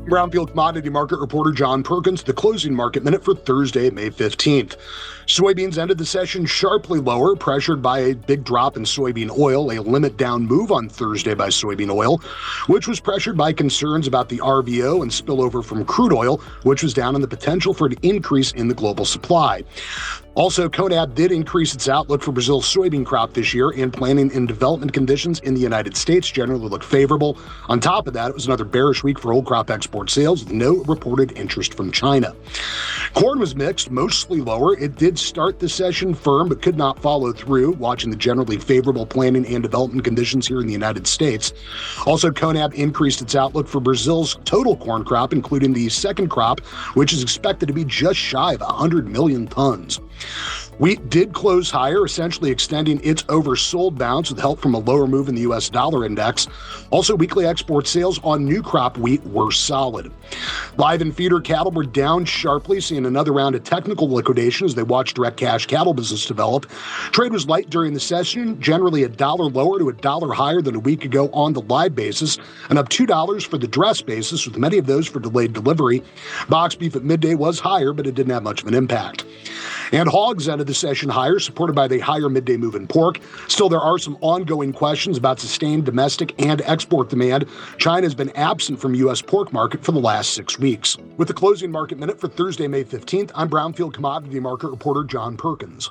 Brownfield commodity market reporter John Perkins, the closing market minute for Thursday, May 15th. Soybeans ended the session sharply lower, pressured by a big drop in soybean oil, a limit down move on Thursday by soybean oil, which was pressured by concerns about the RVO and spillover from crude oil, which was down on the potential for an increase in the global supply. Also, CONAB did increase its outlook for Brazil's soybean crop this year, and planning and development conditions in the United States generally look favorable. On top of that, it was another bearish week for old crop export sales, with no reported interest from China. Corn was mixed, mostly lower. It did start the session firm, but could not follow through, watching the generally favorable planning and development conditions here in the United States. Also, CONAB increased its outlook for Brazil's total corn crop, including the second crop, which is expected to be just shy of 100 million tons. Wheat did close higher, essentially extending its oversold bounce with help from a lower move in the U.S. dollar index. Also, weekly export sales on new crop wheat were solid. Live and feeder cattle were down sharply, seeing another round of technical liquidation as they watched direct cash cattle business develop. Trade was light during the session, generally $1 lower to $1 higher than a week ago on the live basis, and up $2 for the dress basis, with many of those for delayed delivery. Box beef at midday was higher, but it didn't have much of an impact. And hogs ended the session higher, supported by the higher midday move in pork. Still, there are some ongoing questions about sustained domestic and export demand. China has been absent from U.S. pork market for the last 6 weeks. With the closing market minute for Thursday, May 15th, I'm Brownfield commodity market reporter John Perkins.